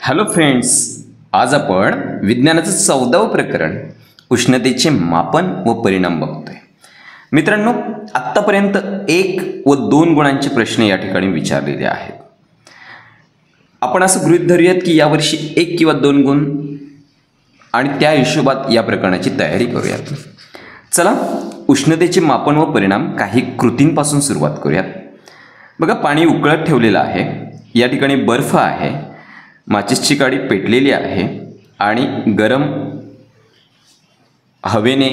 Hello friends, आज आपण विज्ञानाचं 14वे प्रकरण उष्णतेचे मापन व परिणाम बघतोय. मित्रांनो, आत्तापर्यंत 1 व 2 गुणांचे प्रश्न या ठिकाणी विचारलेले आहेत. आपण असं गृहीत धरूयात की यावर्षी 1 किंवा 2 गुण आणि त्या हिशोबात या प्रकरणाची तयारी करूयात. चला, उष्णतेचे मापन व परिणाम काही कृतींपासून सुरुवात करूयात. बघा, पाणी उकळत ठेवलेलं आहे, या ठिकाणी बर्फ आहे, माचिसची काडी पेटलेली आहे आणि गरम हवेने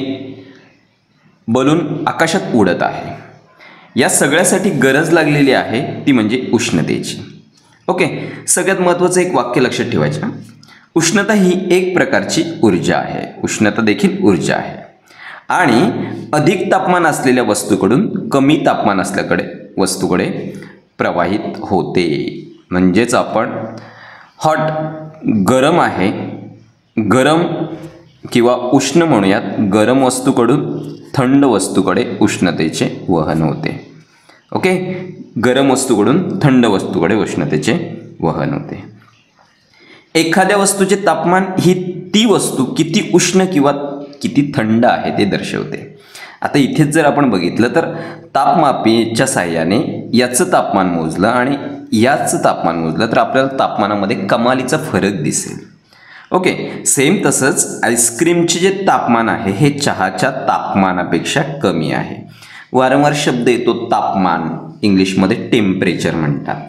बलून आकाशात उडत आहे. या सगळ्यासाठी गरज लागलेली आहे ती म्हणजे उष्णतेची. ओके, सगळ्यात महत्त्वाचं एक वाक्य लक्षात ठेवायचं. उष्णता ही एक प्रकारची ऊर्जा आहे. उष्णता देखील ऊर्जा आहे आणि अधिक तापमान असलेल्या वस्तूकडून कमी तापमान असल्याकडे वस्तूकडे प्रवाहित होते. म्हणजेच आपण हॉट गरम आहे, गरम किंवा उष्ण म्हणूयात, गरम वस्तूकडून थंड वस्तूकडे उष्णतेचे वहन होते. ओके, गरम वस्तूकडून थंड वस्तूकडे उष्णतेचे वहन होते. एखाद्या वस्तूचे तापमान ही ती वस्तू किती उष्ण किंवा किती थंड आहे ते दर्शवते. आता इथेच जर आपण बघितलं तर तापमापीच्या साहाय्याने याचं तापमान मोजलं आणि याचं तापमान मोजलं तर आपल्याला तापमानामध्ये कमालीचा फरक दिसेल. ओके, सेम तसंच आईस्क्रीमचे जे तापमान आहे हे चहाच्या तापमानापेक्षा कमी आहे. वारंवार शब्द येतो तापमान, इंग्लिशमध्ये टेम्परेचर म्हणतात.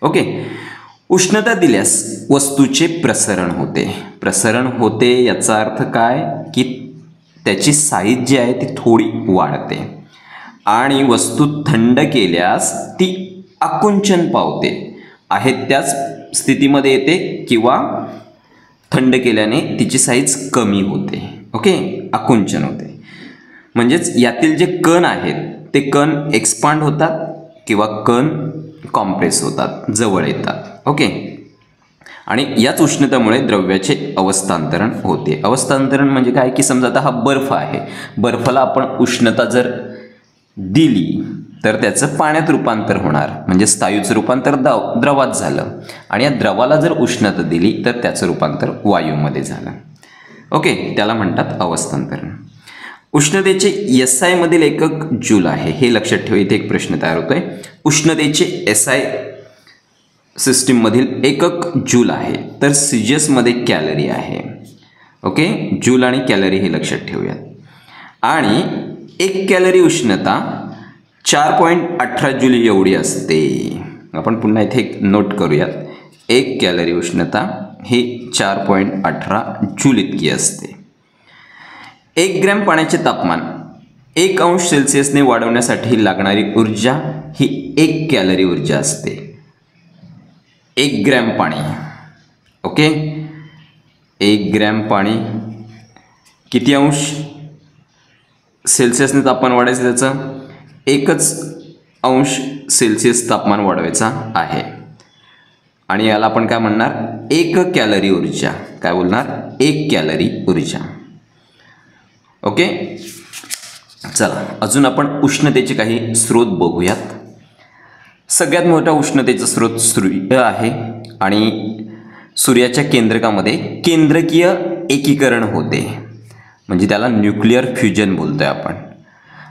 ओके, उष्णता दिल्यास वस्तूचे प्रसरण होते. प्रसरण होते याचा अर्थ काय की त्याची साईज जी आहे ती थोडी वाढते आणि वस्तू थंड केल्यास ती आकुंचन पावते, आहे त्याच स्थितीमध्ये येते किंवा थंड केल्याने तिची साईज कमी होते. ओके, आकुंचन होते. म्हणजेच यातील जे कण आहेत ते कण एक्सपांड होतात किंवा कण कॉम्प्रेस होतात, जवळ येतात. ओके, आणि याच उष्णतेमुळे द्रव्याचे अवस्थांतरण होते. अवस्थांतरण म्हणजे काय की समजा आता हा बर्फ आहे, बर्फाला आपण उष्णता जर दिली तर त्याचं पाण्यात रूपांतर होणार, म्हणजे स्थायूचं रूपांतर द्रवात झालं आणि या द्रवाला जर उष्णता दिली तर त्याचं रूपांतर वायूमध्ये झालं. ओके, त्याला म्हणतात अवस्थांतरण. उष्णतेचे SI मधील एकक जूल आहे, हे लक्षात ठेवा. इथे एक प्रश्न तयार होतोय. उष्णतेचे SI सिस्टीममधील एकक जूल आहे तर सिजियसमध्ये कॅलरी आहे. ओके, जूल आणि कॅलरी हे लक्षात ठेवूयात. आणि 1 कॅलरी उष्णता 4.18 जूल एवढी असते. आपण पुन्हा इथे एक नोट करूयात. 1 कॅलरी उष्णता ही 4.18 जूल इतकी असते. 1 ग्रॅम पाण्याचे तापमान 1 अंश सेल्सिअसने वाढवण्यासाठी लागणारी ऊर्जा ही 1 कॅलरी ऊर्जा असते. 1 ग्रॅम पाणी. ओके, 1 ग्रॅम पाणी किती अंश सेल्सिअसने तापमान वाढायचं, त्याचं 1 अंश सेल्सिअस तापमान वाढवायचा आहे. आणि याला आपण काय म्हणणार, 1 कॅलरी ऊर्जा. काय बोलणार, 1 कॅलरी ऊर्जा. ओके, चला अजून आपण उष्णतेचे काही स्रोत बघूयात. सगळ्यात मोठा उष्णतेचा स्रोत सूर्य आहे आणि सूर्याच्या केंद्रकामध्ये केंद्रकीय एकीकरण होते, म्हणजे त्याला न्यूक्लिअर फ्युजन बोलतोय आपण.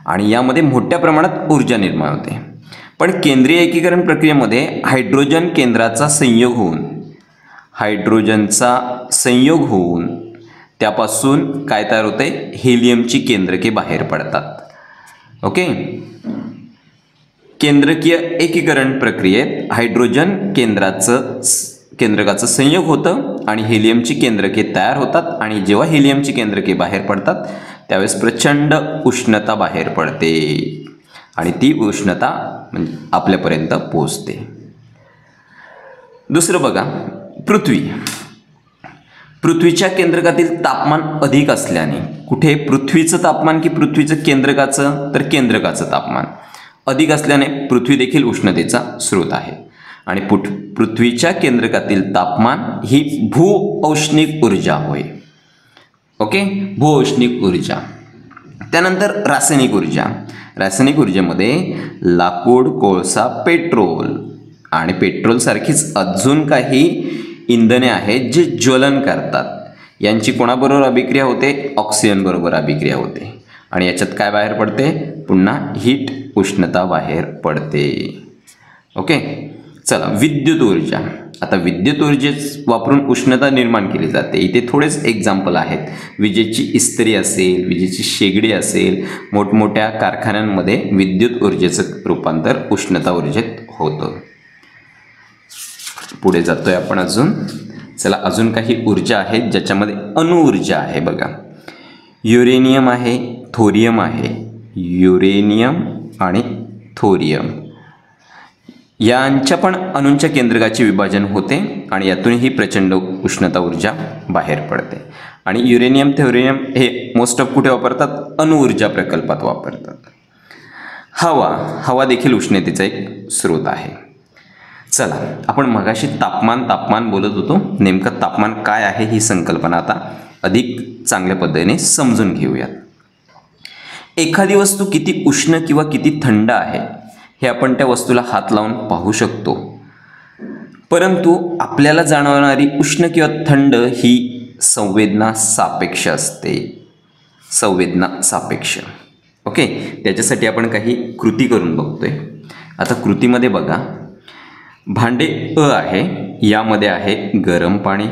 आणि यामध्ये मोठ्या प्रमाणात ऊर्जा निर्माण होते. पण केंद्रीय एकीकरण प्रक्रियेमध्ये हायड्रोजन केंद्राचा संयोग होऊन त्यापासून काय तयार होते, हेलियमची केंद्रके बाहेर पडतात. ओके, केंद्रकीय एकीकरण प्रक्रियेत हायड्रोजन केंद्रकाचं संयोग होतं आणि हेलियमची केंद्रके तयार होतात. आणि जेव्हा हेलियमची केंद्रके बाहेर पडतात त्यावेळेस प्रचंड उष्णता बाहेर पडते आणि ती उष्णता म्हणजे आपल्यापर्यंत पोहोचते. दुसरं बघा, पृथ्वीच्या केंद्रकातील तापमान अधिक असल्याने, कुठे पृथ्वीचं तापमान की पृथ्वीचं केंद्रकाचं, तर केंद्रकाचं तापमान अधिक असल्याने पृथ्वी देखील उष्णतेचा स्रोत आहे. आणि पृथ्वीच्या केंद्रकातील तापमान ही भूऔष्णिक ऊर्जा होय. ओके, भूऔष्णिक ऊर्जा. त्यानंतर रासायनिक ऊर्जा. रासायनिक ऊर्जेमध्ये लाकूड, कोळसा, पेट्रोल आणि पेट्रोलसारखीच अजून काही इंधने आहेत जे ज्वलन करतात, यांची कोणाबरोबर अभिक्रिया होते? ऑक्सिजन बरोबर अभिक्रिया होते आणि याच्यात काय बाहेर पडते? पुन्हा हीट, उष्णता बाहेर पडते. ओके, चला विद्युत ऊर्जा. आता विद्युत ऊर्जेच वापरून उष्णता निर्माण केली जाते. इथे थोडेच एक्झाम्पल आहेत. विजेची इस्त्री असेल, विजेची शेगडी असेल, मोठमोठ्या कारखान्यांमध्ये विद्युत ऊर्जेचं रूपांतर उष्णता ऊर्जेत होतं. पुढे जातोय आपण अजून. चला अजून काही ऊर्जा आहेत ज्याच्यामध्ये अणुऊर्जा आहे. बघा, युरेनियम आहे, थोरियम आहे. युरेनियम आणि थोरियम यांच्या पण अणूंच्या केंद्रकाचे विभाजन होते आणि यातूनही प्रचंड उष्णता ऊर्जा बाहेर पडते. आणि युरेनियम, थोरियम हे मोस्ट ऑफ कुठे वापरतात? अणुऊर्जा प्रकल्पात वापरतात. हवा देखील उष्णतेचा एक स्रोत आहे. चला आपण मगाशी तापमान बोलत होतो. नेमकं तापमान काय आहे ही संकल्पना आता अधिक चांगल्या पद्धतीने समजून घेऊयात. एखादी वस्तू किती उष्ण किंवा किती थंड आहे हे आपण त्या वस्तूला हात लावून पाहू शकतो, परंतु आपल्याला जाणवणारी उष्ण किंवा थंड ही संवेदना सापेक्ष असते. संवेदना सापेक्ष. ओके, त्याच्यासाठी आपण काही कृती करून बघतोय. आता कृतीमध्ये बघा, भांडे अ आहे, यामध्ये आहे गरम पाणी.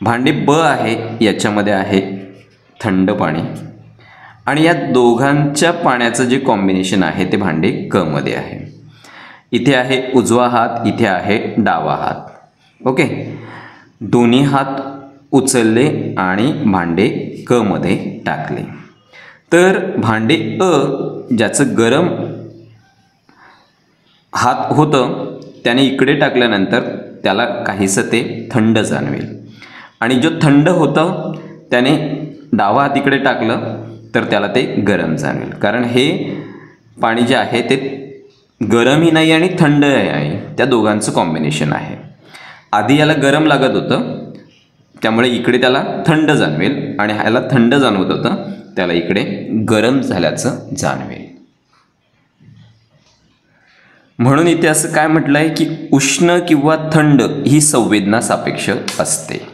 भांडे ब आहे, याच्यामध्ये आहे थंड पाणी. आणि या दोघांच्या पाण्याचं जे कॉम्बिनेशन आहे ते भांडे क मध्ये आहे. इथे आहे उजवा हात, इथे आहे डावा हात. ओके, दोन्ही हात उचलले आणि भांडे क मध्ये टाकले. तर भांडे अ ज्याचं गरम हात होतं त्याने इकडे टाकल्यानंतर त्याला काहीसं ते थंड जाणवेल. आणि जो थंड होतं त्याने डावा हात इकडे टाकलं तर त्याला ते गरम जाणवेल. कारण हे पाणी जे आहे ते गरमही नाही आणि थंडही आहे, त्या दोघांचं कॉम्बिनेशन आहे. आधी याला गरम लागत होतं त्यामुळे इकडे त्याला थंड जाणवेल आणि ह्याला थंड जाणवत होतं त्याला इकडे गरम झाल्याचं जाणवेल. म्हणून इथे असं काय म्हटलं आहे की उष्ण किंवा थंड ही संवेदना सापेक्ष असते.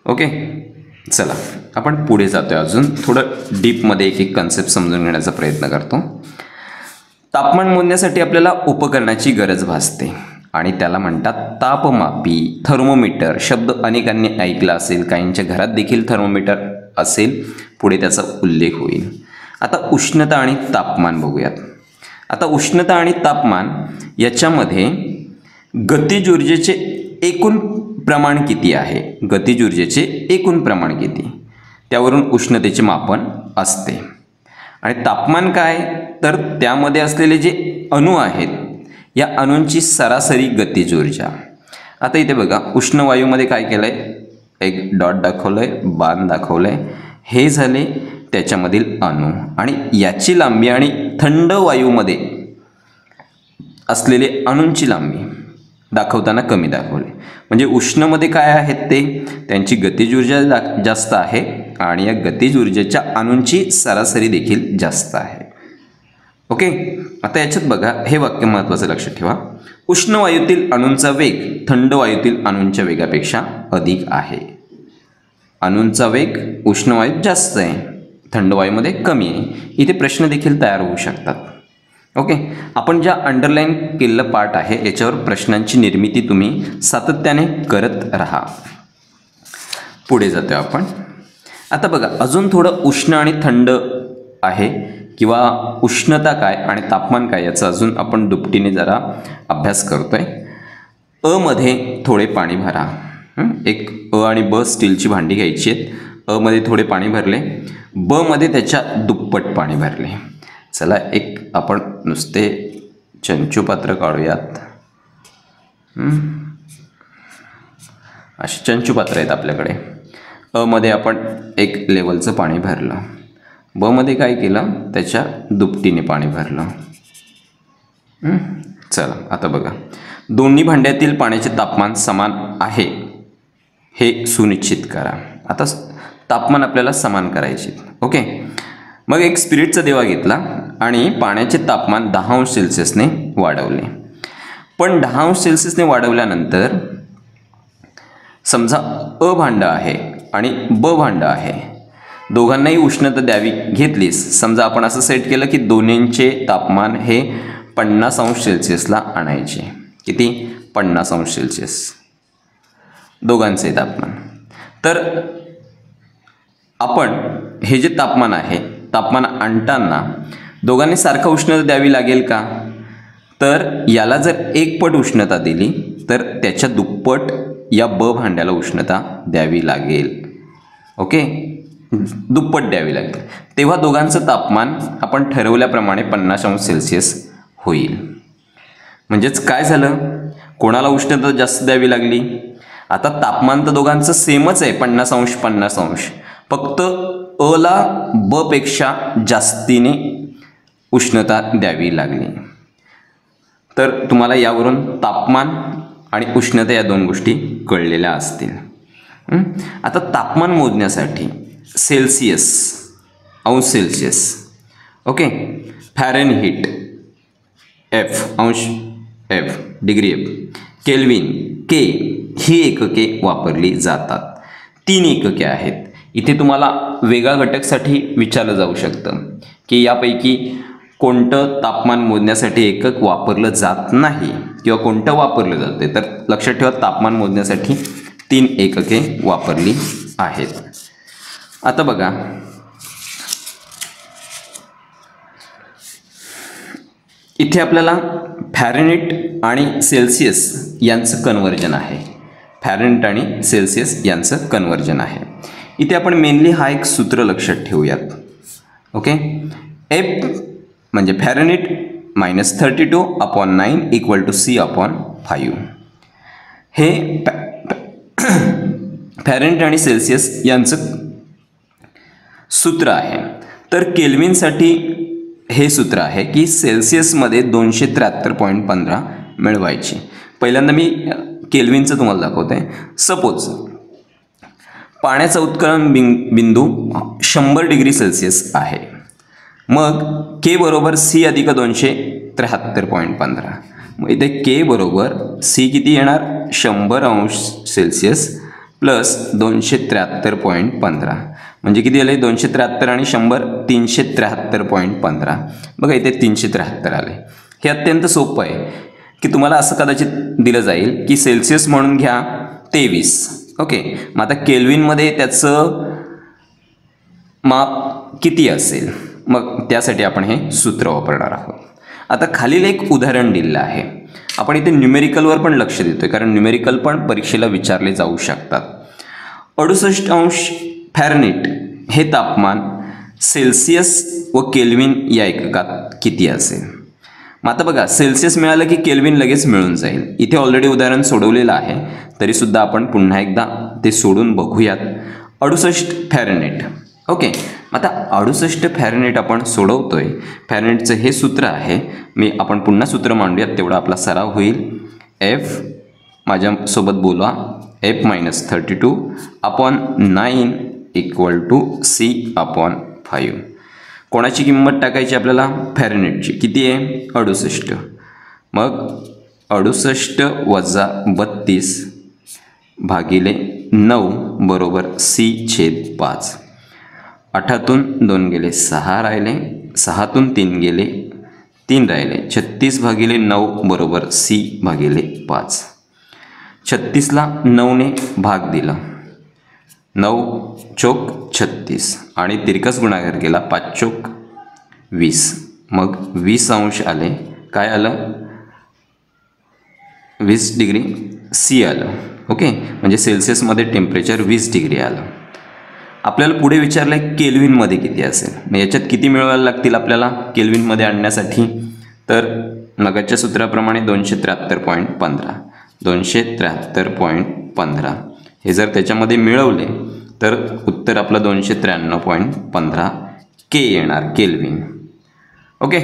ओके, चला आपण पुढे जातोय. अजून थोडं डीपमध्ये एक एक कन्सेप्ट समजून घेण्याचा प्रयत्न करतो. तापमान मोजण्यासाठी आपल्याला उपकरणाची गरज भासते आणि त्याला म्हणतात तापमापी. थर्मोमीटर शब्द अनेकांनी ऐकला असेल, काहींच्या घरात देखील थर्मोमीटर असेल, पुढे त्याचा उल्लेख होईल. आता उष्णता आणि तापमान बघूयात. आता उष्णता आणि तापमान याच्यामध्ये गतिज ऊर्जेचे एकूण प्रमाण किती आहे? गतिज ऊर्जेचे एकूण प्रमाण किती, त्यावरून उष्णतेचे मापन असते. आणि तापमान काय, तर त्यामध्ये असलेले जे अणू आहेत या अणूंची सरासरी गतिज ऊर्जा. आता इथे बघा, उष्ण वायूमध्ये काय केलं आहे? एक डॉट दाखवलं आहे, बाण दाखवलं आहे. हे झाले त्याच्यामधील अणू आणि याची लांबी. आणि थंड वायूमध्ये असलेले अणूंची लांबी दाखवताना कमी दाखवले. म्हणजे उष्णमध्ये काय आहेत ते, त्यांची गतिज ऊर्जा जास्त आहे आणि या गतिज ऊर्जेच्या अणूंची सरासरी देखील जास्त आहे. ओके, आता याच्यात बघा, हे वाक्य महत्त्वाचं लक्षात ठेवा. उष्ण वायूतील अणूंचा वेग थंड वायूतील अणूंच्या वेगापेक्षा अधिक आहे. अणूंचा वेग उष्ण वायूत जास्त आहे, थंड वायूमध्ये कमी आहे. इथे प्रश्न देखील तयार होऊ शकतात. ओके, आपण ज्या अंडरलाईन केलेलं पार्ट आहे याच्यावर प्रश्नांची निर्मिती तुम्ही सातत्याने करत राहा. पुढे जातो आपण. आता बघा, अजून थोडं उष्ण आणि थंड आहे किंवा उष्णता काय आणि तापमान काय याचा अजून आपण दुपटीने जरा अभ्यास करतोय. अ मध्ये थोडे पाणी भरा. एक अ आणि ब स्टीलची भांडी घ्यायची आहेत. अ मध्ये थोडे पाणी भरले, ब मध्ये त्याच्या दुप्पट पाणी भरले. चला एक आपण नुसते चंचू पात्र काढूयात. असे चंचू पात्र आहेत आपल्याकडे. अ मध्ये आपण एक लेवलचं पाणी भरलं, ब मध्ये काय केलं, त्याच्या दुपटीने पाणी भरलं. चला आता बघा, दोन्ही भांड्यातील पाण्याचे तापमान समान आहे हे सुनिश्चित करा. आता तापमान आपल्याला समान करायचे. ओके, मग एक स्पिरिटचा दिवा घेतला आणि पाण्याचे तापमान 10 अंश सेल्सिअसने वाढवले. पण 10 अंश सेल्सिअसने वाढवल्यानंतर समजा अ भांडं आहे आणि ब भांडं आहे, दोघांनाही उष्णता द्यावी घेतलीस. समजा आपण असं सेट केलं की दोन्हींचे तापमान हे 50 अंश सेल्सिअसला आणायचे. किती? 50 अंश सेल्सिअस दोघांचे तापमान. तर आपण हे जे तापमान आहे, तापमान आणताना दोघांनी सारखं उष्णता द्यावी लागेल का? तर याला जर 1 पट उष्णता दिली तर त्याच्या दुप्पट या ब भांड्याला उष्णता द्यावी लागेल. ओके, दुप्पट द्यावी लागेल. तेव्हा दोघांचं तापमान आपण ठरवल्याप्रमाणे 50 अंश सेल्सिअस होईल. म्हणजेच काय झालं, कोणाला उष्णता जास्त द्यावी लागली? आता तापमान तर दोघांचं सेमच आहे, 50 अंश 50 अंश, फक्त अ ला ब पेक्षा जास्तीने उष्णता द्यावी लागली. तर तुम्हाला यावरून तापमान आणि उष्णता या दोन गोष्टी कळलेल्या असतील. आता तापमान मोजण्यासाठी सेल्सिअस, अंश सेल्सिअस, ओके, फॅरेनहीट एफ, अंश एफ, डिग्री एफ, केल्विन के, ही एकके वापरली जातात. 3 एकके आहेत. इथे तुम्हाला वेगळ्या घटकसाठी विचारलं जाऊ शकतं की यापैकी कोणतं तापमान मोजण्यासाठी एकक वापरलं जात नाही किंवा कोणतं वापरलं जाते. तर लक्षात ठेवा, तापमान मोजण्यासाठी 3 एकके वापरली आहेत. आता बघा, इथे आपल्याला फॅरेनहीट आणि सेल्सिअस यांचं कन्वर्जन आहे. फॅरेनहीट आणि सेल्सिअस यांचं कन्वर्जन आहे. इथे आपण मेनली हा एक सूत्र लक्षात ठेवूयात. ओके, एफ म्हणजे फॅरेनहीट -32/9 = C/5. हे फॅरेनहीट आणि सेल्सिअस यांचं सूत्र आहे. तर केल्विनसाठी हे सूत्र आहे की सेल्सिअसमध्ये 273.15 मिळवायचे. पहिल्यांदा मी केल्विनचं तुम्हाला दाखवत आहे. सपोज पाण्याचा उत्कलन बिंदू 100 डिग्री सेल्सिअस आहे. मग के बरोबर C + 273.15. मग इथे के बरोबर C किती येणार? 100 अंश सेल्सिअस प्लस 273.15 म्हणजे किती आले? 273 आणि 100 373.15. बघा इथे 373 आले. हे अत्यंत सोपं आहे की तुम्हाला असं कदाचित दिलं जाईल की सेल्सिअस म्हणून घ्या 23. ओके, मग आता केल्विनमध्ये त्याचं माप किती असेल? मग त्यासाठी आपण हे सूत्र वापरणार आहोत. आता खालील एक उदाहरण दिलेलं आहे. आपण इथे न्यूमेरिकलवर पण लक्ष देतोय कारण न्यूमेरिकल पण परीक्षेला विचारले जाऊ शकतात. 68 अंश फॅरेनहीट हे तापमान सेल्सिअस व केल्विन या एककात किती असेल? मग आता बघा, सेल्सिअस मिळालं की केल्विन लगेच मिळून जाईल. इथे ऑलरेडी उदाहरण सोडवलेलं आहे, तरीसुद्धा आपण पुन्हा एकदा ते सोडून बघूयात. 68 फॅरेनहीट. ओके, आता 68 फॅरेनहीट आपण सोडवतोय. फॅरेनहीटचं हे सूत्र आहे. आपण पुन्हा सूत्र मांडूयात, तेवढा आपला सराव होईल. एफ, माझ्यासोबत बोला, F -32/9 = C/5. कोणाची किंमत टाकायची आपल्याला? फॅरेनहीटची. किती आहे? 68. मग 68 - 32/9 = C/5. 8तून 2 गेले, 6 राहिले. 6तून 3 गेले, 3 राहिले. 36/9 = C/5. 36ला 9ने भाग दिला, 9 चोक 36 आणि तिरकस गुणाकार केला, 5 चोक 20. मग 20 अंश आले. काय आलं? 20 डिग्री C आलं. ओके, म्हणजे सेल्सिअसमध्ये टेम्परेचर 20 डिग्री आलं. आपल्याला पुढे विचारलं आहे केल्विनमध्ये किती असेल. मग याच्यात किती मिळवायला लागतील आपल्याला केल्विनमध्ये आणण्यासाठी? तर मगाच्या सूत्राप्रमाणे 273.15. 273.15 हे जर त्याच्यामध्ये मिळवले तर उत्तर आपलं 293.15 के येणार, केल्विन. ओके,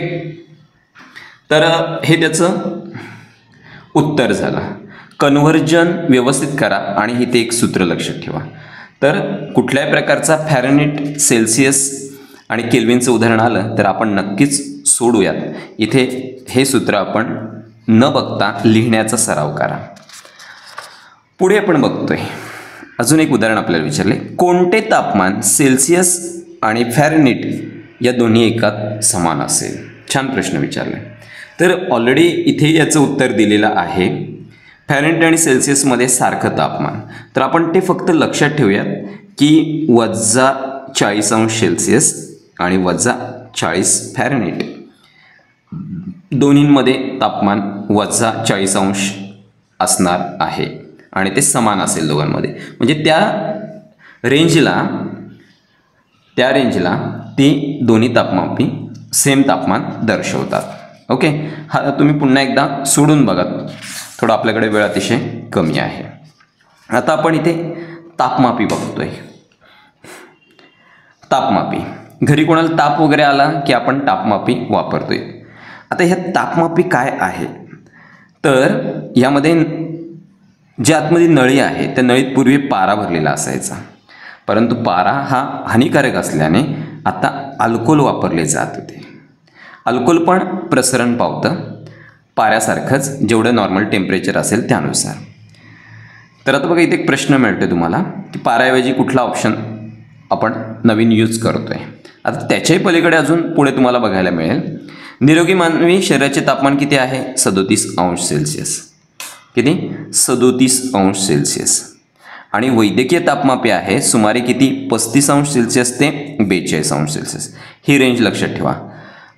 तर हे त्याचं उत्तर झालं. कन्व्हर्जन व्यवस्थित करा आणि इथे एक सूत्र लक्षात ठेवा. तर कुठल्याही प्रकारचा फॅरेनहीट, सेल्सिअस आणि केल्विनचं उदाहरण आलं तर आपण नक्कीच सोडूयात. इथे हे सूत्र आपण न बघता लिहिण्याचा सराव करा. पुढे आपण बघतोय अजून एक उदाहरण आपल्याला विचारले, कोणते तापमान सेल्सिअस आणि फॅरेनहीट या दोन्ही एकात समान असेल. छान प्रश्न विचारले. तर ऑलरेडी इथे याचं उत्तर दिलेलं आहे. फॅरेनहीट आणि सेल्सिअसमध्ये सारखं तापमान, तर आपण ते फक्त लक्षात ठेवूयात की -40°C आणि -40 फॅरेनहीट दोन्हींमध्ये तापमान -40° असणार आहे आणि ते समान असेल दोघांमध्ये. म्हणजे त्या रेंजला ती दोन्ही तापमापी सेम तापमान दर्शवतात. ओके, हा तुम्ही पुन्हा एकदा सोडून बघा, थोडं आपल्याकडे वेळ अतिशय कमी आहे. आता आपण इथे तापमापी बघतोय. तापमापी, घरी कोणाला ताप वगैरे आला की आपण तापमापी वापरतोय. आता ह्या तापमापी काय आहे, तर यामध्ये जे आतमध्ये नळी आहे त्या नळीत पूर्वी पारा भरलेला असायचा, परंतु पारा हा हानिकारक असल्याने आता अल्कोहोल वापरले जात होते. अल्कोहोल पण प्रसरण पावतं पाऱ्यासारखंच, जेवढं नॉर्मल टेम्परेचर असेल त्यानुसार. तर आता बघा इथे एक प्रश्न मिळतो तुम्हाला की पाऱ्याऐवजी कुठला ऑप्शन आपण नवीन यूज करतोय. आता त्याच्याही पलीकडे अजून पुढे तुम्हाला बघायला मिळेल, निरोगी मानवी शरीराचे तापमान किती आहे? 37°C. किती? 37°C. आणि वैद्यकीय तापमापी आहे सुमारे किती? 35°C ते 42°C. ही रेंज लक्षात ठेवा,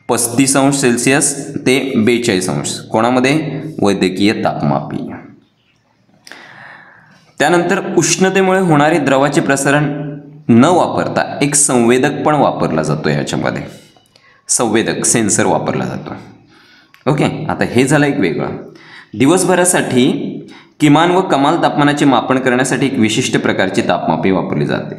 35°C ते 42°. कोणामध्ये? वैद्यकीय तापमापी. त्यानंतर उष्णतेमुळे होणारे द्रवाचे प्रसारण न वापरता एक संवेदक पण वापरला जातो. याच्यामध्ये संवेदक सेन्सर वापरला जातो. ओके, आता हे झालं एक वेगळं. दिवसभरासाठी किमान व कमाल तापमानाचे मापन करण्यासाठी एक विशिष्ट प्रकारची तापमापी वापरली जाते,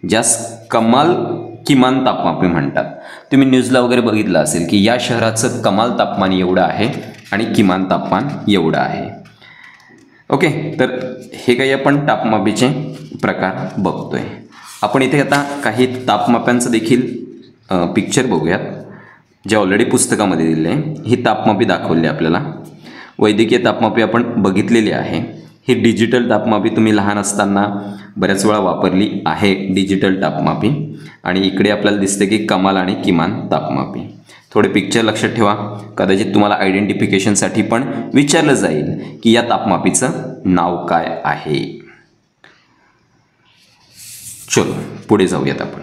ज्यास किमान तापमापी म्हणतात. तुम्ही न्यूजला वगैरे बघितलं असेल की या शहराचं कमाल तापमान एवढं आहे आणि किमान तापमान एवढं आहे. ओके, तर हे काही आपण तापमापीचे प्रकार बघतोय. आपण इथे आता काही तापमाप्यांचं देखील पिक्चर बघूयात, जे ऑलरेडी पुस्तकामध्ये दिले आहे. ही तापमापी दाखवली आपल्याला. वैद्यकीय तापमापी आपण बघितलेली आहे. ही डिजिटल तापमापी तुम्ही लहान असताना बऱ्याच वेळा वापरली आहे, डिजिटल तापमापी. आणि इकडे आपल्याला दिसते की कमाल आणि किमान तापमापी. थोडे पिक्चर लक्षात ठेवा, कदाचित तुम्हाला आयडेंटिफिकेशनसाठी पण विचारलं जाईल की या तापमापीचं नाव काय आहे. चलो पुढे जाऊयात आपण.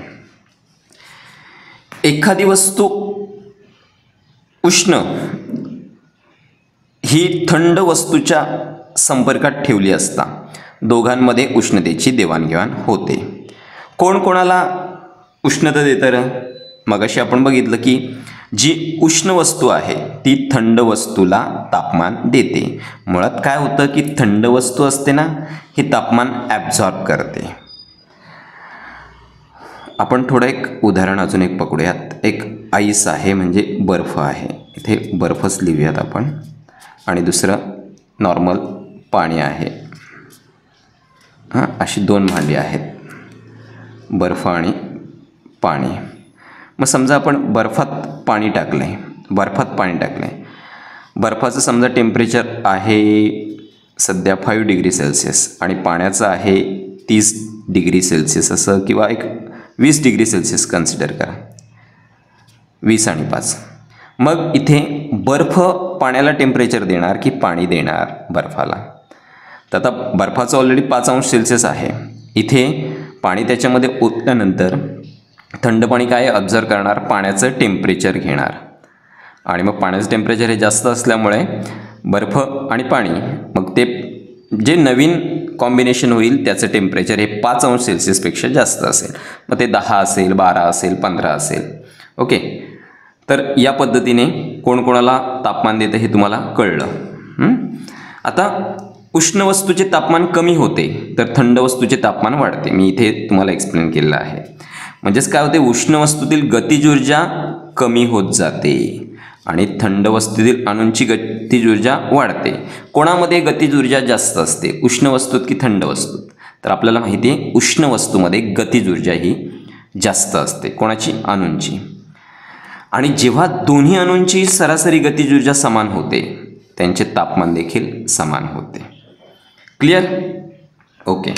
एखादी वस्तू उष्ण ही थंड वस्तूच्या संपर्कात ठेवली असता दोघांमध्ये उष्णतेची देवाणघेवाण होते. कोण कोणाला उष्णता देतं? मगाशी आपण बघितलं की जी उष्ण वस्तू आहे ती थंड वस्तूला तापमान देते. मुळात काय होतं की थंड वस्तू असते ना, ही तापमान ॲब्झॉर्ब करते. आपण थोडं एक उदाहरण अजून एक पकडूयात. एक आईस आहे म्हणजे बर्फ आहे, इथे बर्फच लिहूयात आपण. आणि दुसरं नॉर्मल पाणी आहे. अशी दोन भांडी आहेत, बर्फ आणि पाणी. मग समजा आपण बर्फात पाणी टाकलं आहे, बर्फाचं समजा टेम्परेचर आहे सध्या 5°C आणि पाण्याचं आहे 30°C असं, किंवा एक 20°C कन्सिडर करा. 20 आणि 5. मग इथे बर्फ पाण्याला टेम्परेचर देणार की पाणी देणार बर्फाला? तर आता बर्फाचं ऑलरेडी 5°C आहे. इथे पाणी त्याच्यामध्ये ओतल्यानंतर थंड पाणी काय ऑब्झर्व करणार? पाण्याचं टेम्परेचर घेणार. आणि मग पाण्याचं टेम्परेचर हे जास्त असल्यामुळे बर्फ आणि पाणी, मग ते जे नवीन कॉम्बिनेशन होईल त्याचं टेम्परेचर हे 5°C पेक्षा जास्त असेल. मग ते 10 असेल, 12 असेल, 15 असेल. ओके, तर या पद्धतीने कोण कोणाला तापमान देतं हे तुम्हाला कळलं. आता उष्ण वस्तूचे तापमान कमी होते तर थंड वस्तूचे तापमान वाढते. मी इथे तुम्हाला एक्सप्लेन केलं आहे. म्हणजेच काय होते, उष्ण वस्तूतील गतिज ऊर्जा कमी होत जाते आणि थंड वस्तूतील अणूंची गतिज ऊर्जा वाढते. कोणामध्ये गतिज ऊर्जा जास्त असते, उष्ण वस्तूत की थंड वस्तूत? तर आपल्याला माहिती आहे उष्ण वस्तूमध्ये गतिज ऊर्जा ही जास्त असते. कोणाची? अणूंची. आणि जेव्हा दोन्ही अणूंची सरासरी गतिज ऊर्जा समान होते त्यांचे तापमान देखील समान होते. क्लिअर? ओके.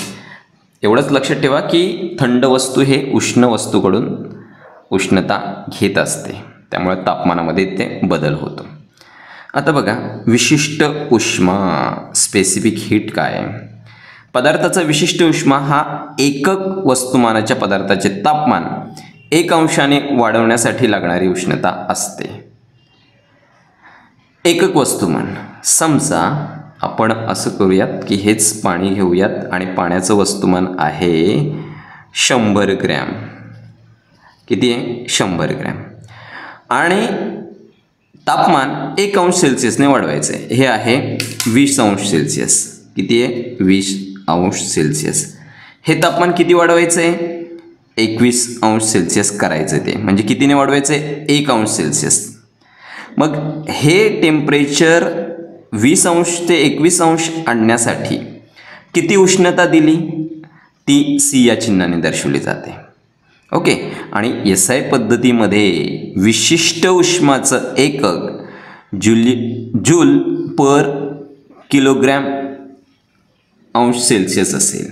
एवढंच लक्षात ठेवा की थंड वस्तू हे उष्ण वस्तूकडून उष्णता घेत असते, त्यामुळे तापमानामध्ये ते बदल होतो. आता बघा, विशिष्ट उष्मा, स्पेसिफिक हीट काय आहे? पदार्थाचा विशिष्ट उष्मा हा एकक वस्तुमानाच्या पदार्थाचे तापमान 1 अंशाने वाढवण्यासाठी लागणारी उष्णता असते. एकक वस्तुमान, समजा आपण असं करूयात की हेच पाणी घेऊयात आणि पाण्याचं वस्तुमान आहे 100 ग्रॅम. किती आहे? 100 ग्रॅम. आणि तापमान 1 अंश सेल्सिअसने वाढवायचं आहे. हे आहे 20 अंश सेल्सिअस. किती आहे? 20 अंश सेल्सिअस. हे तापमान किती वाढवायचं आहे? 21 अंश सेल्सिअस करायचं ते. म्हणजे कितीने वाढवायचं आहे? 1 अंश सेल्सिअस. मग हे टेम्परेचर 20 अंश ते 21 अंश आणण्यासाठी किती उष्णता दिली? ती सी या चिन्हाने दर्शवली जाते. ओके. आणि SI पद्धतीमध्ये विशिष्ट उष्माचं एकक जूल पर किलोग्रॅम अंश सेल्सिअस असेल.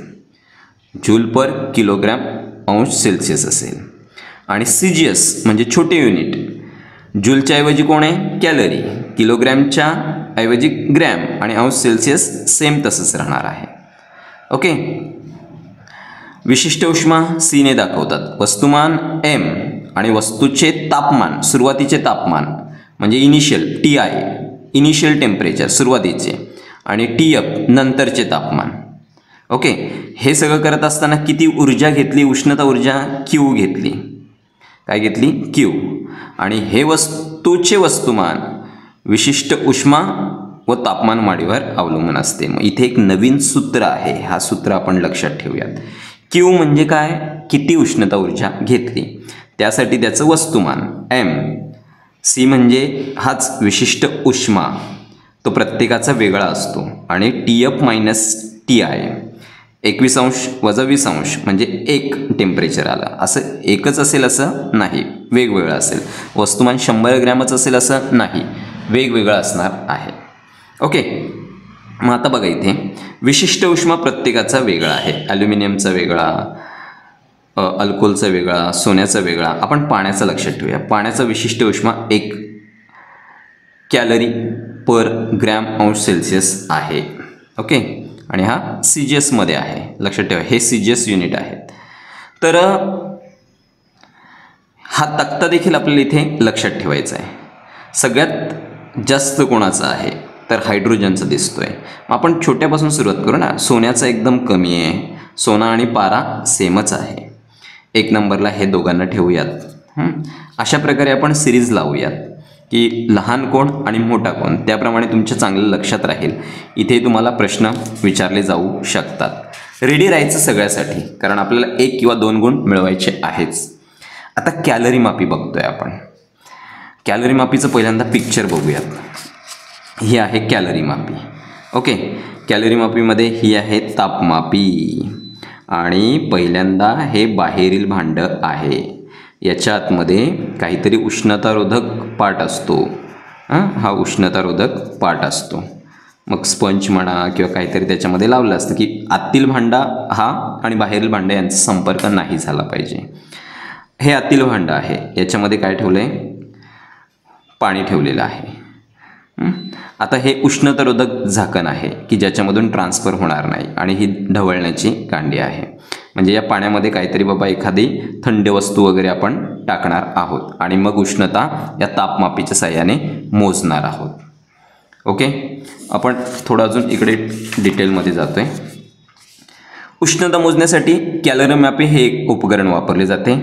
जूल पर किलोग्रॅम अंश सेल्सिअस असेल. आणि CGS म्हणजे छोटे युनिट, जूलच्या ऐवजी कोण आहे? कॅलरी. किलोग्रॅमच्या ऐवजी ग्रॅम आणि अंश सेल्सिअस सेम तसंच राहणार आहे. ओके. विशिष्ट उष्मा सीने दाखवतात. वस्तुमान M आणि वस्तूचे तापमान, सुरुवातीचे तापमान म्हणजे इनिशियल TI, इनिशियल टेम्परेचर सुरुवातीचे, आणि TF नंतरचे तापमान. ओके. हे सगळं करत असताना किती ऊर्जा घेतली? उष्णता ऊर्जा Q घेतली. काय घेतली? Q. आणि हे वस्तूचे वस्तुमान विशिष्ट उष्मा व तापमान वाढीवर अवलंबून असते. मग इथे एक नवीन सूत्र आहे, हा सूत्र आपण लक्षात ठेवूयात. Q म्हणजे काय? किती उष्णता ऊर्जा घेतली, त्यासाठी त्याचं वस्तुमान M. C म्हणजे हाच विशिष्ट उष्मा, तो प्रत्येकाचा वेगळा असतो. आणि TF मायनस TI, 21 अंश वजा 20 अंश म्हणजे 1 टेम्परेचर आलं. असं एकच असेल असं नाही, वेगवेगळं असेल. वस्तुमान 100 ग्रॅमच असेल असं नाही, वेगवेगळं असणार आहे. ओके. मग आता बघा, इथे विशिष्ट उष्मा प्रत्येकाचा वेगळा आहे. ॲल्युमिनियमचा वेगळा, अल्कोहोलचा वेगळा, सोन्याचा वेगळा. आपण पाण्याचं लक्षात ठेवूया. पाण्याचा विशिष्ट उष्मा 1 कॅलरी पर ग्रॅम अंश सेल्सिअस आहे. ओके. आणि हा CGS मध्ये आहे, लक्षात ठेवा. हे CGS युनिट आहेत. तर हा तक्ता देखील आपल्याला इथे लक्षात ठेवायचा आहे. सगळ्यात जास्त कोणाचा आहे? तर हायड्रोजनचा दिसतोय. मग आपण छोट्यापासून सुरुवात करू ना. सोन्याचा एकदम कमी आहे. सोना आणि पारा सेमच आहे. 1 नंबरला हे दोघांना ठेवूयात. अशा प्रकारे आपण सिरीज लावूयात की लहान कोण आणि मोठा कोण, त्याप्रमाणे तुमच्या चांगलं लक्षात राहील. इथे तुम्हाला प्रश्न विचारले जाऊ शकतात. रेडी राहायचं सगळ्यासाठी, कारण आपल्याला 1 किंवा 2 गुण मिळवायचे आहेच. आता कॅलरी मापी बघतोय आपण. कॅलरी मापीचं पहिल्यांदा पिक्चर बघूयात. ही आहे कॅलरी मापी. ओके. कॅलरी मापीमध्ये ही आहे तापमापी. आणि पहिल्यांदा हे बाहेरील भांडं आहे. याच्या आतमध्ये काहीतरी उष्णतारोधक पार्ट असतो. हा उष्णतारोधक पार्ट असतो. मग स्पंज म्हणा किंवा काहीतरी त्याच्यामध्ये लावलं असतं की आतील भांडा हा आणि बाहेरील भांडा यांचा संपर्क नाही झाला पाहिजे. हे आतील भांडं आहे. याच्यामध्ये काय ठेवलं आहे? पाणी ठेवलेलं आहे. आता हे उष्णतारोधक झाकण आहे की ज्याच्यामधून ट्रान्सफर होणार नाही. आणि ही ढवळण्याची कांडी आहे. म्हणजे या पाण्यामध्ये काहीतरी बाबा एखादी थंड वस्तू वगैरे आपण टाकणार आहोत आणि मग उष्णता या तापमापीच्या साहाय्याने मोजणार आहोत. ओके. आपण थोडं अजून इकडे डिटेलमध्ये जातोय. उष्णता मोजण्यासाठी कॅलरी मापी हे एक उपकरण वापरले जाते.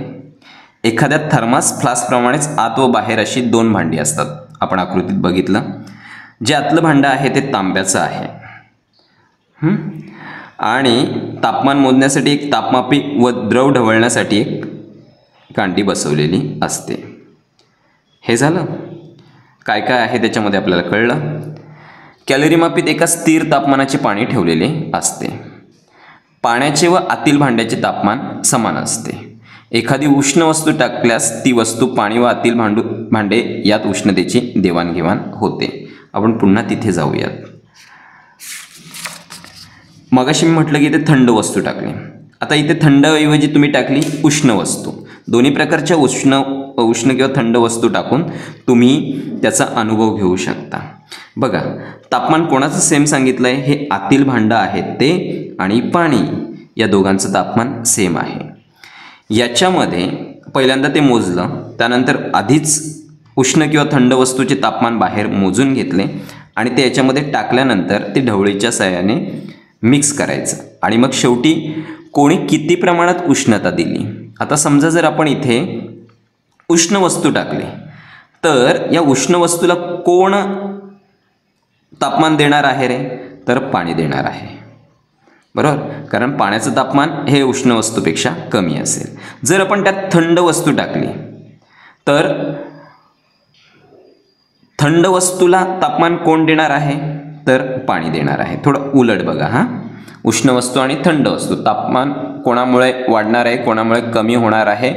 एखाद्या थर्मास फ्लास्कप्रमाणेच आत व बाहेर अशी 2 भांडी असतात. आपण आकृतीत बघितलं. जे आतलं भांडं आहे ते तांब्याचं आहे. आणि तापमान मोजण्यासाठी एक तापमापी व द्रव ढवळण्यासाठी एक कांडी बसवलेली असते. हे झालं. काय काय आहे त्याच्यामध्ये आपल्याला कळलं. कॅलरी मापीत एका स्थिर तापमानाचे पाणी ठेवलेले असते. पाण्याचे व आतील भांड्याचे तापमान समान असते. एखादी उष्ण वस्तू टाकल्यास ती वस्तू पाणी व आतील भांडे यात उष्णतेची देवाणघेवाण होते. आपण पुन्हा तिथे जाऊयात. मगाशी मी म्हटलं की इथे थंड वस्तू टाकली. आता इथे थंड ऐवजी तुम्ही टाकली उष्ण वस्तू. दोन्ही प्रकारच्या उष्ण किंवा थंड वस्तू टाकून तुम्ही त्याचा अनुभव घेऊ शकता. बघा, तापमान कोणाचं सेम सांगितलं आहे? हे आतील भांडं आहेत ते आणि पाणी, या दोघांचं तापमान सेम आहे. याच्यामध्ये पहिल्यांदा ते मोजलं, त्यानंतर आधीच उष्ण किंवा थंड वस्तूचे तापमान बाहेर मोजून घेतले आणि ते याच्यामध्ये टाकल्यानंतर ते ढवळीच्या साहाय्याने मिक्स करायचं आणि मग शेवटी कोणी किती प्रमाणात उष्णता दिली. आता समजा जर आपण इथे उष्ण वस्तू टाकली तर या उष्ण वस्तूला कोण तापमान देणार आहे रे? तर पाणी देणार आहे, बरोबर, कारण पाण्याचं तापमान हे उष्ण वस्तूपेक्षा कमी असेल. जर आपण त्यात थंड वस्तू टाकली तर थंड वस्तूला तापमान कोण देणार आहे? तर पाणी देणार आहे. थोडं उलट बघा हां, उष्ण वस्तू आणि थंड वस्तू तापमान कोणामुळे वाढणार आहे, कोणामुळे कमी होणार आहे,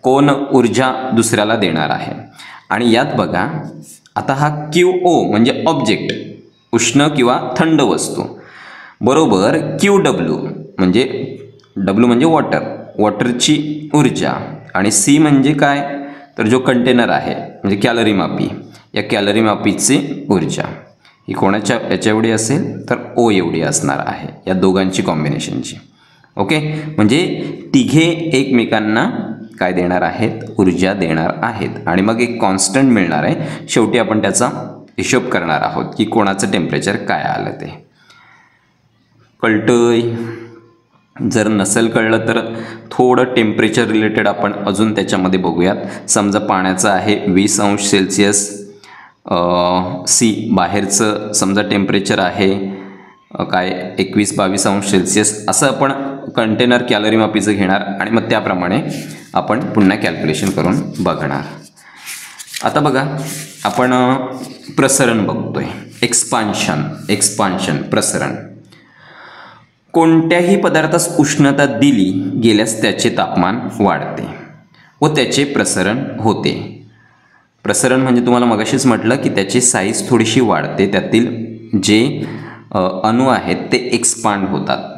कोण ऊर्जा दुसऱ्याला देणार आहे. आणि यात बघा, आता हा QO म्हणजे ऑब्जेक्ट, उष्ण किंवा थंड वस्तू, बरोबर QW म्हणजे W म्हणजे वॉटर, वॉटरची ऊर्जा, आणि C म्हणजे काय? तर जो कंटेनर आहे म्हणजे कॅलरी मापी, या कॅलरी मापीची ऊर्जा ही कोणाच्या याच्या एवढी असेल तर O एवढी असणार आहे, या दोघांची कॉम्बिनेशनची. ओके, म्हणजे तिघे एकमेकांना काय देणार आहेत? ऊर्जा देणार आहेत. आणि मग एक कॉन्स्टंट मिळणार आहे. शेवटी आपण त्याचा हिशोब करणार आहोत की कोणाचं टेम्परेचर काय आलं ते. कळतंय? जर नसेल कळलं तर थोडं टेम्परेचर रिलेटेड आपण अजून त्याच्यामध्ये बघूयात. समजा पाण्याचं आहे 20 अंश सेल्सिअस, C बाहेरचं समजा टेम्परेचर आहे काय 21-22 अंश सेल्सिअस, असं आपण कंटेनर कॅलरी मापीचं घेणार आणि मग त्याप्रमाणे आपण पुन्हा कॅल्क्युलेशन करून बघणार. आता बघा, आपण प्रसरण बघतोय. एक्सपान्शन प्रसरण. कोणत्याही पदार्थास उष्णता दिली गेल्यास त्याचे तापमान वाढते व त्याचे प्रसरण होते. प्रसरण म्हणजे तुम्हाला मगाशीच म्हटलं की त्याची साईज थोडीशी वाढते, त्यातील जे अणू आहेत ते एक्सपांड होतात.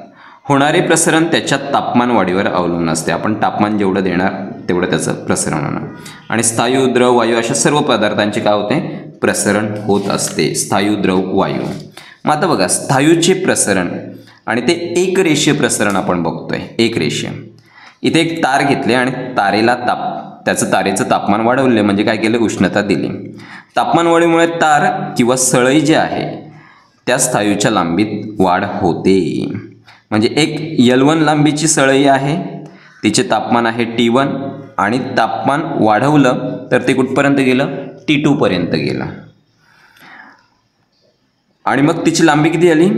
होणारे प्रसरण त्याच्या तापमान वाढीवर अवलंबून असते. आपण तापमान जेवढं देणार तेवढं त्याचं प्रसरण होणार. आणि स्थायू, द्रव, वायू अशा सर्व पदार्थांचे काय होते? प्रसरण होत असते. स्थायू, द्रव, वायू. मग आता बघा, स्थायूचे प्रसरण आणि ते एक रेषीय प्रसरण आपण बघतोय. एक रेषीय. इथे एक तार घेतले आणि तारेला त्याचं तारेचं तापमान वाढवले, म्हणजे काय केलं? उष्णता दिली. तापमान वाढीमुळे तार किंवा सळई जे आहे त्या स्थायूच्या लांबीत वाढ होते. म्हणजे एक L1 लांबीची सळई आहे, तिचे तापमान आहे T1 आणि तापमान वाढवलं तर ते कुठपर्यंत गेलं? T2 पर्यंत गेलं. आणि मग तिची लांबी किती झाली?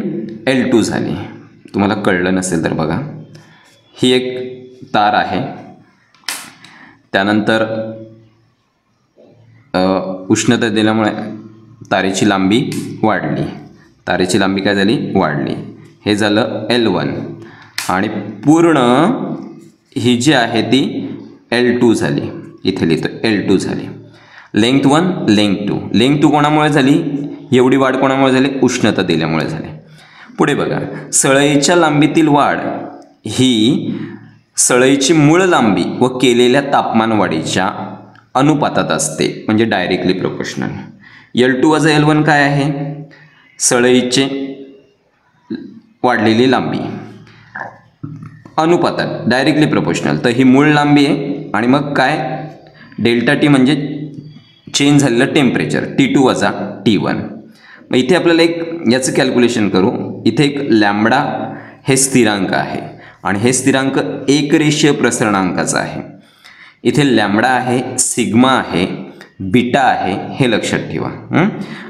L2 झाली. तुम्हाला कळलं नसेल तर बघा, ही एक तार आहे, त्यानंतर उष्णता दिल्यामुळे तारेची लांबी वाढली. तारेची लांबी काय झाली? वाढली. हे झालं L1 आणि पूर्ण ही जी आहे ती L2 झाली. इथे लिहितो L2 झाली. Length 1, length 2. लेंथ 2 कोणामुळे झाली? एवढी वाढ कोणामुळे झाली? उष्णता दिल्यामुळे झाली. पुढे बघा, सळईच्या लांबीतील वाढ ही सळईची मूळ लांबी व केलेल्या तापमान वाढीच्या अनुपातात असते, म्हणजे डायरेक्टली प्रोपोर्शनल. L2 वजा L1 काय आहे? सळईचे वाढलेली लांबी अनुपातात, डायरेक्टली प्रोपोर्शनल. तर ही मूळ लांबी आहे आणि मग काय? डेल्टा T म्हणजे चेंज झालेलं टेम्परेचर, T2 वजा T1. मग इथे आपल्याला एक याचं कॅल्क्युलेशन करू. इथे एक लॅम्बडा हे स्थिरांक आहे आणि हे स्थिरांक एक रेषीय प्रसरणांकाचा आहे. इथे लॅम्बडा आहे, सिग्मा आहे, बीटा आहे, हे लक्षात ठेवा.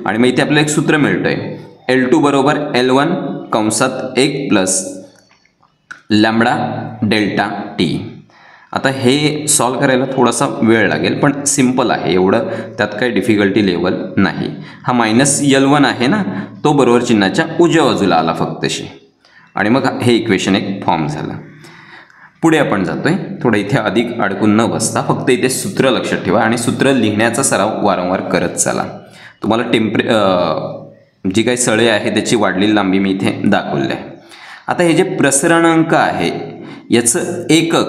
आणि मग इथे आपल्याला एक सूत्र मिळतंय, L2 बरोबर L1 कंसात 1 प्लस लॅम्बडा डेल्टा T. आता हे सॉल्व करायला थोडासा वेळ लागेल, पण सिम्पल आहे, एवढं त्यात काही डिफिकल्टी लेवल नाही. हा मायनस L1 आहे ना, तो बरोबर चिन्हाच्या उजव्या बाजूला आला फक्तशी, आणि मग हे इक्वेशन एक फॉर्म झालं. पुढे आपण जातोय. थोडं इथे अधिक अडकून न बसता फक्त इथे सूत्र लक्षात ठेवा आणि सूत्र लिहिण्याचा सराव वारंवार करत चला. तुम्हाला जी काही सळे आहे त्याची वाढलेली लांबी मी इथे दाखवली आहे. आता हे जे प्रसरणांक आहे याचं एकक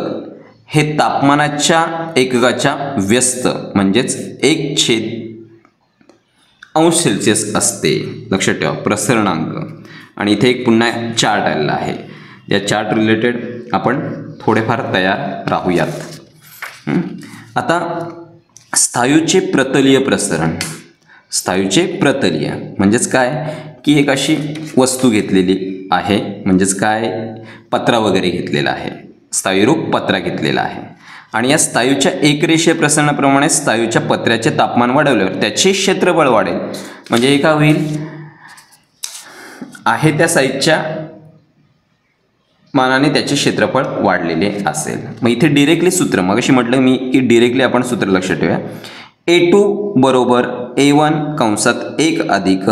हे तापमानाच्या एककाच्या व्यस्त म्हणजेच 1/अंश असते. लक्षात ठेवा प्रसरणांक. आणि इथे एक पुन्हा चार्ट आलेला आहे. या चार्ट रिलेटेड आपण थोडेफार तयार राहूयात. आता स्थायूचे प्रतलीय प्रसरण. स्थायूचे प्रतलीय म्हणजेच काय की एक अशी वस्तू घेतलेली आहे, म्हणजेच काय पत्रा वगैरे घेतलेला आहे, स्थायूरूप पत्रा घेतलेला आहे आणि या स्थायूच्या एकरेषीय प्रसरणाप्रमाणे स्थायूच्या पत्र्याचे तापमान वाढवल्यावर त्याचे क्षेत्रफळ वाढेल. म्हणजे हे काय होईल आहे त्या साईजच्या मानाने त्याचे क्षेत्रफळ वाढलेले असेल. मग इथे डिरेक्टली सूत्र मगाशी म्हटलं मी की डिरेक्टली आपण सूत्र लक्षात ठेवूया. A2 बरोबर A1 कंसात 1 अधिक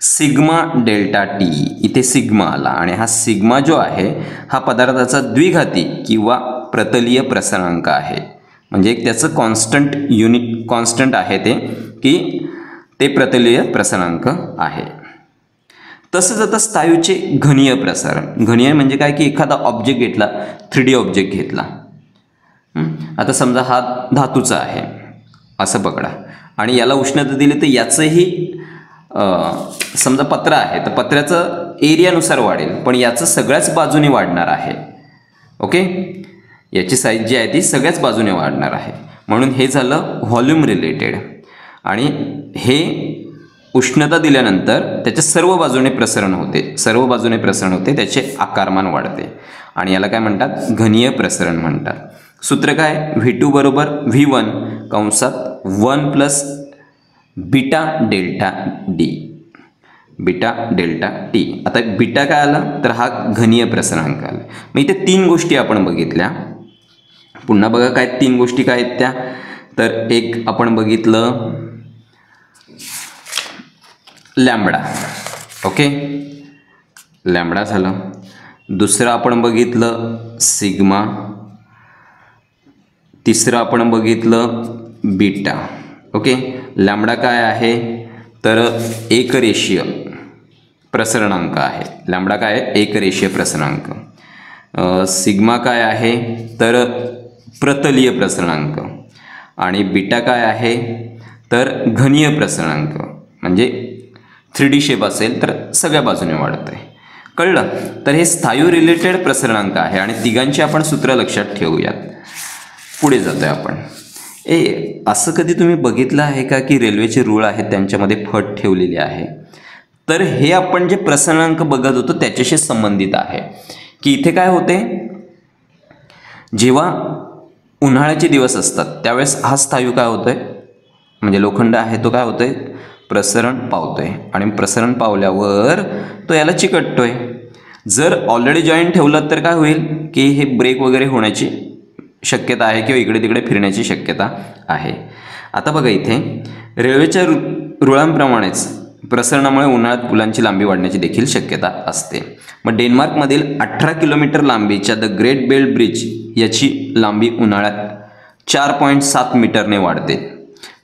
सिग्मा डेल्टा टी. इथे सिग्मा आला आणि हा सिग्मा जो आहे हा पदार्थाचा द्विघाती किंवा प्रतलीय प्रसरणांक आहे. म्हणजे एक त्याचं कॉन्स्टंट आहे ते की ते प्रतलीय प्रसरणांक आहे. तसंच आता स्थायूचे घनीय प्रसारण. घनीय म्हणजे काय की एखादा ऑब्जेक्ट घेतला, 3D ऑब्जेक्ट घेतला. आता समजा हा धातूचा आहे असं पकडा आणि याला उष्णता दिली तर याचंही समजा पत्रा आहे तर पत्र्याचं एरियानुसार वाढेल, पण याचं सगळ्याच बाजूने वाढणार आहे. ओके, याची साईज जी आहे ती सगळ्याच बाजूने वाढणार आहे. म्हणून हे झालं व्हॉल्यूम रिलेटेड. आणि हे उष्णता दिल्यानंतर त्याच्या सर्व बाजूने प्रसरण होते, त्याचे आकारमान वाढते आणि याला काय म्हणतात घनीय प्रसरण म्हणतात. सूत्र काय V2 बरोबर V1 कंसात 1 plus beta delta D. Beta delta T. आता बीटा काय आला तर हा घनीय प्रसरणांक आला. मग इथे 3 गोष्टी आपण बघितल्या. पुन्हा बघा काय 3 गोष्टी काय आहेत त्या. तर एक आपण बघितलं लॅम्बडा. ओके, लॅम्बडा झालं. दुसरं आपण बघितलं सिग्मा. तिसरं आपण बघितलं बीटा. ओके, लॅम्बडा काय आहे तर एकरेषीय प्रसरणांक आहे. लॅम्बडा काय आहे एकरेषीय प्रसरणांक. सिग्मा काय आहे तर प्रतलीय प्रसरणांक आणि बीटा काय आहे तर घनीय प्रसरणांक. म्हणजे 3D शेप असेल तर सगळ्या बाजूने वाढत आहे. कळलं. तर हे स्थायू रिलेटेड प्रसरणांक आहे आणि तिघांची आपण सूत्र लक्षात ठेवूयात. पुढे जातोय आपण. असं कधी तुम्ही बघितलं आहे का की रेल्वेचे रूळ आहेत त्यांच्यामध्ये फट ठेवलेली आहे. तर हे आपण जे प्रसरणांक बघत होतो त्याच्याशी संबंधित आहे की इथे काय होते जेव्हा उन्हाळ्याचे दिवस असतात त्यावेळेस हा स्थायू काय होतोय म्हणजे लोखंड आहे तो काय होतोय प्रसरण पावतोय आणि प्रसरण पावल्यावर तो याला चिकटतोय. जर ऑलरेडी जॉईंट ठेवलं तर काय होईल की हे ब्रेक वगैरे होण्याची शक्यता आहे किंवा इकडे तिकडे फिरण्याची शक्यता आहे. आता बघा इथे रेल्वेच्या रुळांप्रमाणेच प्रसरणामुळे उन्हाळ्यात पुलांची लांबी वाढण्याची देखील शक्यता असते. मग डेन्मार्कमधील 18 किलोमीटर लांबीच्या द ग्रेट बेल्ट ब्रिज याची लांबी उन्हाळ्यात 4.7 मीटरने वाढते.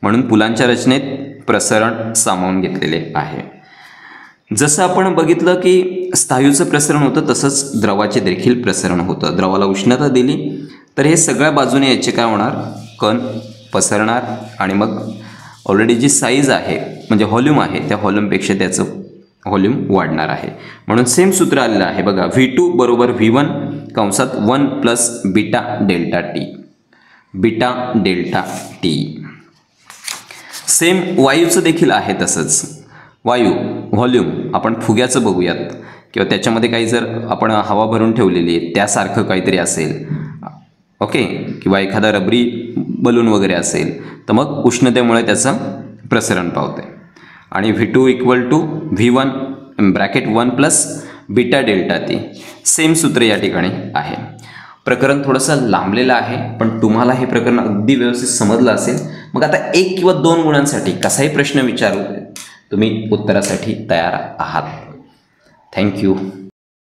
म्हणून पुलांच्या रचनेत प्रसरण सामावून घेतलेले आहे. जसं आपण बघितलं की स्थायूचं प्रसरण होतं तसंच द्रवाचे देखील प्रसरण होतं. द्रवाला उष्णता दिली तर हे सगळ्या बाजूने याचे काय होणार कण पसरणार आणि मग ऑलरेडी जी साईज आहे म्हणजे व्हॉल्यूम आहे त्या व्हॉल्यूमपेक्षा त्याचं व्हॉल्यूम वाढणार आहे. म्हणून सेम सूत्र आलेलं आहे बघा. V2 बरोबर V1 कंसात 1 plus beta delta T. Beta delta T. Same वायूचं देखील आहे तसंच. वायू व्हॉल्यूम आपण फुग्याचं बघूयात किंवा त्याच्यामध्ये काही जर आपण हवा भरून ठेवलेली आहे त्यासारखं काहीतरी असेल. ओके, किंवा एखादा रबरी बलून वगैरे असेल तर मग उष्णतेमुळे त्याचं प्रसरण पावते. आणि V2 equal to V1 bracket 1 plus beta delta T. Same सूत्र या ठिकाणी आहे. प्रकरण थोडंसं लांबलेलं आहे पण तुम्हाला हे प्रकरण अगदी व्यवस्थित समजलं असेल. मग आता 1 किंवा 2 गुणांसाठी कसाही प्रश्न विचारू तुम्ही उत्तरासाठी तयार आहात. थँक्यू.